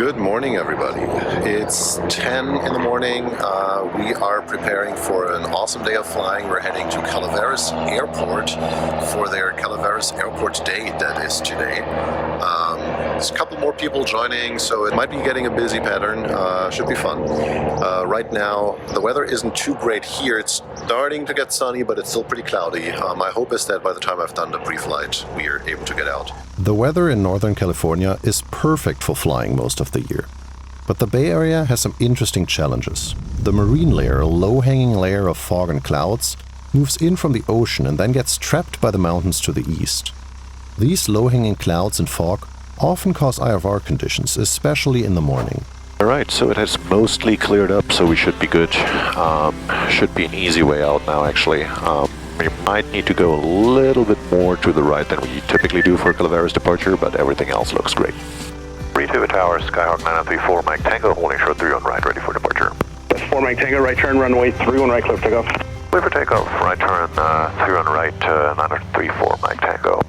Good morning, everybody. It's 10 in the morning. We are preparing for an awesome day of flying. We're heading to Calaveras Airport for their Calaveras Airport Day that is today. There's a couple more people joining, so it might be getting a busy pattern. Should be fun. Right now, the weather isn't too great here. It's starting to get sunny, but it's still pretty cloudy. My hope is that by the time I've done the pre-flight, we are able to get out. The weather in Northern California is perfect for flying most of the year. But the Bay Area has some interesting challenges. The marine layer, a low-hanging layer of fog and clouds, moves in from the ocean and then gets trapped by the mountains to the east. These low-hanging clouds and fog often cause IFR conditions, especially in the morning. Alright, so it has mostly cleared up, so we should be good. Should be an easy way out now, actually. We might need to go a little bit more to the right than we typically do for Calaveras departure, but everything else looks great. 32 Tower, Skyhawk 934, Mike Tango, holding short 31 right, ready for departure. That's 4 Mike Tango, right turn, runway 31 right, clear for takeoff. Clear for takeoff, right turn, 31 right, 934, Mike Tango.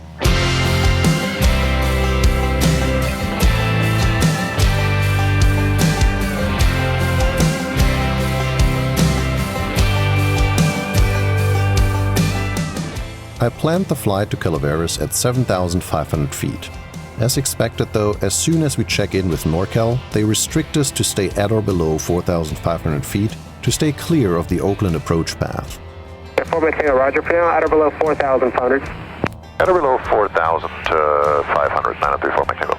I planned the flight to Calaveras at 7,500 feet. As expected though, as soon as we check in with NorCal, they restrict us to stay at or below 4,500 feet to stay clear of the Oakland approach path. 4 Mike Tango, roger, for now, at or below 4,500. At or below 4,500, 934, Mike Tango.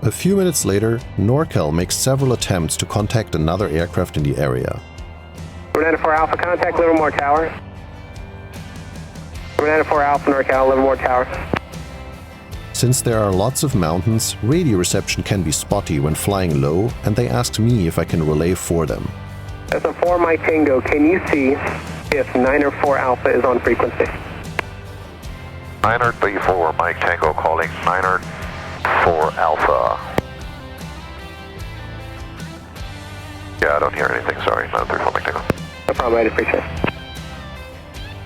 A few minutes later, NorCal makes several attempts to contact another aircraft in the area. 94 Alpha, contact Livermore Tower. 94 Alpha, NorCal, Livermore Tower. Since there are lots of mountains, radio reception can be spotty when flying low, and they asked me if I can relay for them. That's a 4 Mike Tango. Can you see if 904 Alpha is on frequency? 934, Mike Tango calling 904 Alpha. Yeah, I don't hear anything, sorry. 934, Mike Tango. No problem, I'd appreciate it.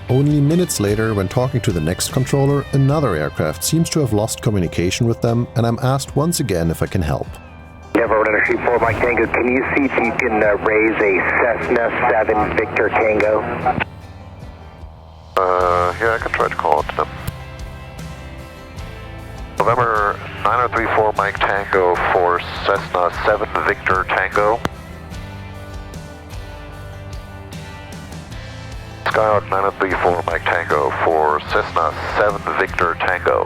Only minutes later, when talking to the next controller, another aircraft seems to have lost communication with them, and I'm asked once again if I can help. Never runner sheet 4 Mike Tango. Can you see if you can raise a Cessna 7 Victor Tango? Yeah, I can try to call it to them. November 9034 Mike Tango for Cessna 7 Victor Tango. Skyhawk 934 Mike Tango for Cessna 7 Victor Tango.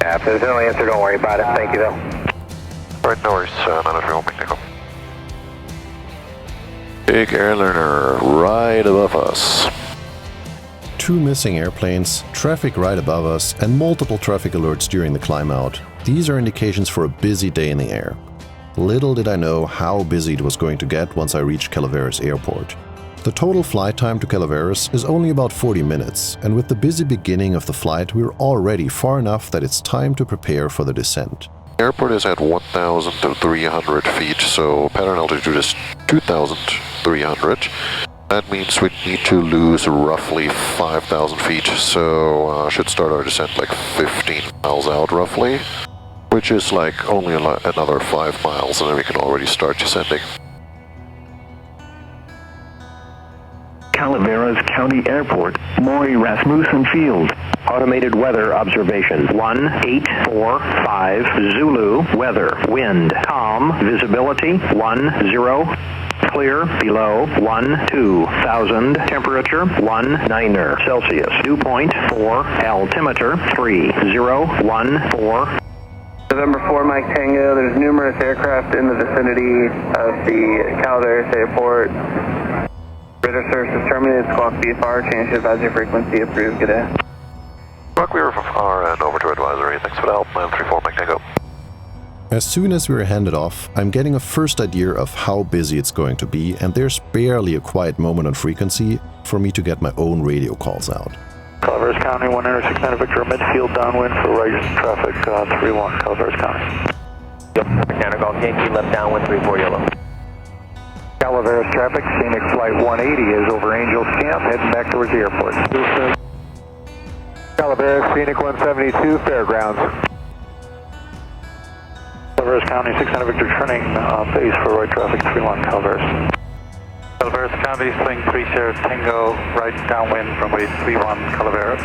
Yeah, if there's no answer, don't worry about it. Thank you, though. Alright, no worries. 934 Mike Tango. Big airliner right above us. Two missing airplanes, traffic right above us, and multiple traffic alerts during the climb out. These are indications for a busy day in the air. Little did I know how busy it was going to get once I reached Calaveras Airport. The total flight time to Calaveras is only about 40 minutes, and with the busy beginning of the flight, we're already far enough that it's time to prepare for the descent. The airport is at 1,300 feet, so pattern altitude is 2,300. That means we need to lose roughly 5,000 feet, so should start our descent like 15 miles out roughly. Which is like only another 5 miles, and then we can already start descending. Calaveras County Airport, Maury Rasmussen Field. Automated weather observation. 1845 Zulu, weather, wind, calm, visibility 10, clear, below 12,000, temperature 19 Celsius, dew point 4, altimeter 3014. November 4 Mike Tango, there's numerous aircraft in the vicinity of the Calaveras Airport. Radar services terminated, squawk VFR, change to advisory frequency, approved, good day. Squawk VFR and over to advisory, thanks for the help, 934 Mike Tango. As soon as we were handed off, I'm getting a first idea of how busy it's going to be, and there's barely a quiet moment on frequency for me to get my own radio calls out. Calaveras County, 169 Victor, midfield downwind for right traffic 31, Calaveras County. Yep, Mechanic Golf Yankee, left downwind 34 yellow. Calaveras traffic, scenic flight 180 is over Angels Camp, heading back towards the airport. Calaveras, Scenic 172, Fairgrounds. Calaveras County, 600 Victor turning base for right traffic 31 Calaveras. Calaveras County, swing 30 Tango, right downwind, runway 31 Calaveras.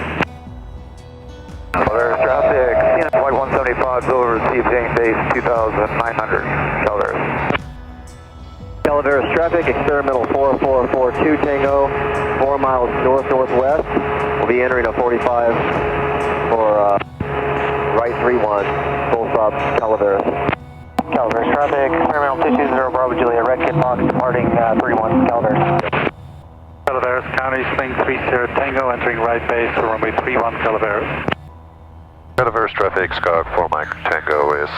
Calaveras traffic, CN flight 175, over receiving base 2900 Calaveras. Calaveras traffic, experimental 4442 Tango, 4 miles north-northwest. We'll be entering a 45 for right 31, full stop Calaveras. Calaveras traffic, experimental 220 Bravo Juliet, red kit box, departing 31 Calaveras. Calaveras County, swing 30 Tango, entering right base for runway 31 Calaveras. Calaveras traffic, Skog 4 Mike Tango is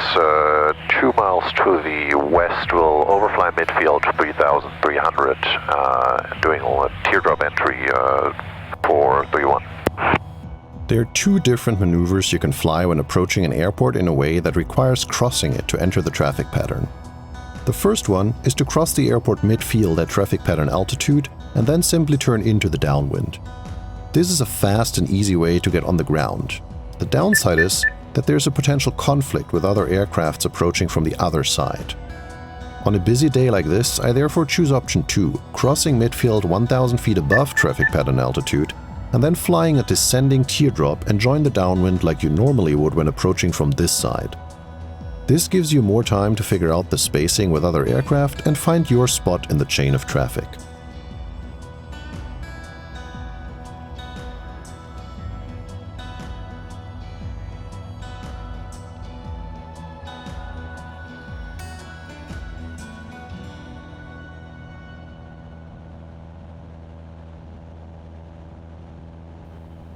2 miles to the west. Will overfly midfield 3,300, doing a teardrop entry for 31. There are two different maneuvers you can fly when approaching an airport in a way that requires crossing it to enter the traffic pattern. The first one is to cross the airport midfield at traffic pattern altitude and then simply turn into the downwind. This is a fast and easy way to get on the ground. The downside is that there's a potential conflict with other aircrafts approaching from the other side. On a busy day like this, I therefore choose option 2, crossing midfield 1,000 feet above traffic pattern altitude, and then flying a descending teardrop and join the downwind like you normally would when approaching from this side. This gives you more time to figure out the spacing with other aircraft and find your spot in the chain of traffic.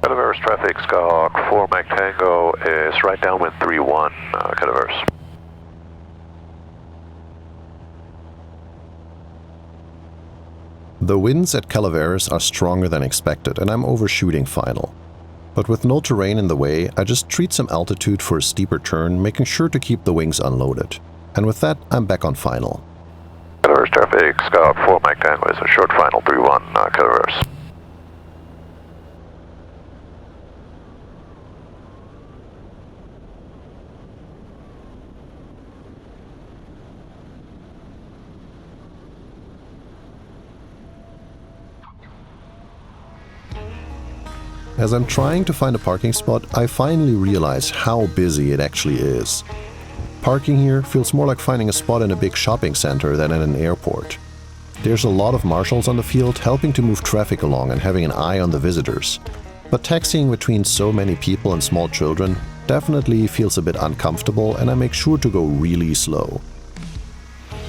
Calaveras traffic, Skog 4 Mike Tango is right downwind 31 Calaveras. The winds at Calaveras are stronger than expected and I'm overshooting final. But with no terrain in the way, I just treat some altitude for a steeper turn, making sure to keep the wings unloaded. And with that, I'm back on final. Calaveras traffic, Skog 4 Mike Tango is a short final 31 Calaveras. As I'm trying to find a parking spot, I finally realize how busy it actually is. Parking here feels more like finding a spot in a big shopping center than at an airport. There's a lot of marshals on the field helping to move traffic along and having an eye on the visitors. But taxiing between so many people and small children definitely feels a bit uncomfortable, and I make sure to go really slow.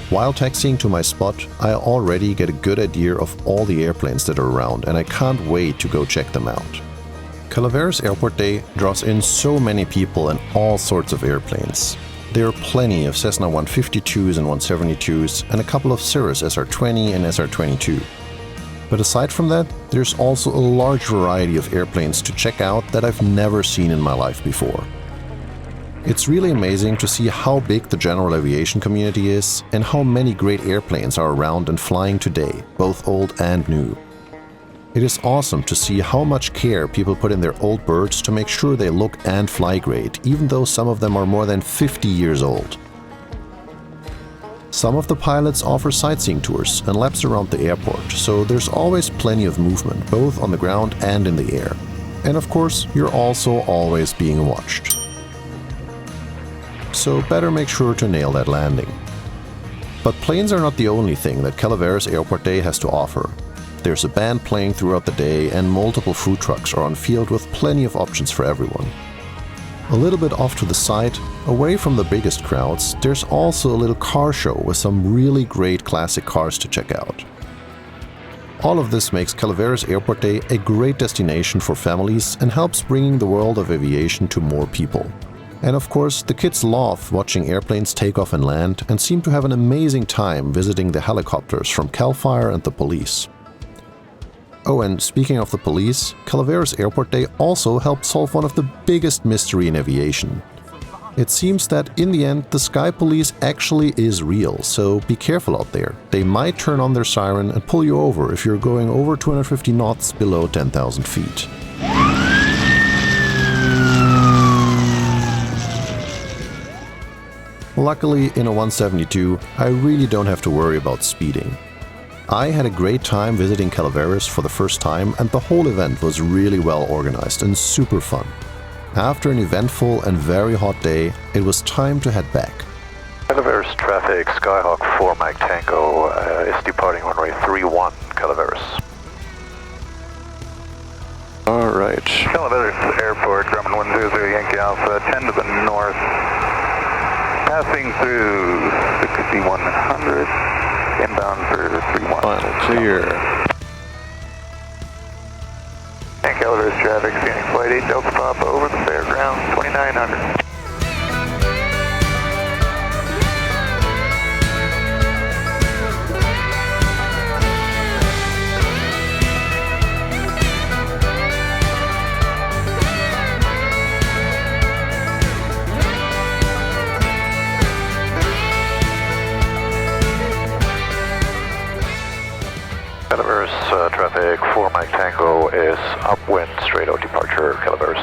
While taxiing to my spot, I already get a good idea of all the airplanes that are around, and I can't wait to go check them out. Calaveras Airport Day draws in so many people and all sorts of airplanes. There are plenty of Cessna 152s and 172s and a couple of Cirrus SR-20 and SR-22. But aside from that, there's also a large variety of airplanes to check out that I've never seen in my life before. It's really amazing to see how big the general aviation community is and how many great airplanes are around and flying today, both old and new. It is awesome to see how much care people put in their old birds to make sure they look and fly great, even though some of them are more than 50 years old. Some of the pilots offer sightseeing tours and laps around the airport, so there's always plenty of movement, both on the ground and in the air. And of course, you're also always being watched. So better make sure to nail that landing. But planes are not the only thing that Calaveras Airport Day has to offer. There's a band playing throughout the day and multiple food trucks are on field with plenty of options for everyone. A little bit off to the side, away from the biggest crowds, there's also a little car show with some really great classic cars to check out. All of this makes Calaveras Airport Day a great destination for families and helps bringing the world of aviation to more people. And of course, the kids love watching airplanes take off and land and seem to have an amazing time visiting the helicopters from Cal Fire and the police. Oh, and speaking of the police, Calaveras Airport Day also helped solve one of the biggest mysteries in aviation. It seems that in the end, the sky police actually is real, so be careful out there. They might turn on their siren and pull you over if you're going over 250 knots below 10,000 feet. Luckily, in a 172, I really don't have to worry about speeding. I had a great time visiting Calaveras for the first time, and the whole event was really well organized and super fun. After an eventful and very hot day, it was time to head back. Calaveras traffic, Skyhawk 4 Mike Tango is departing runway 31, Calaveras. Alright. Calaveras Airport, Grumman 100 Yankee Alpha, 10 to the north. Passing through 6100, inbound for 31. Final clear. And Calaveras traffic, scanning flight 8 Delta Papa over the fairgrounds, 2900. Calaveras traffic 4 Mike Tango is upwind, straight out departure, Calaveras.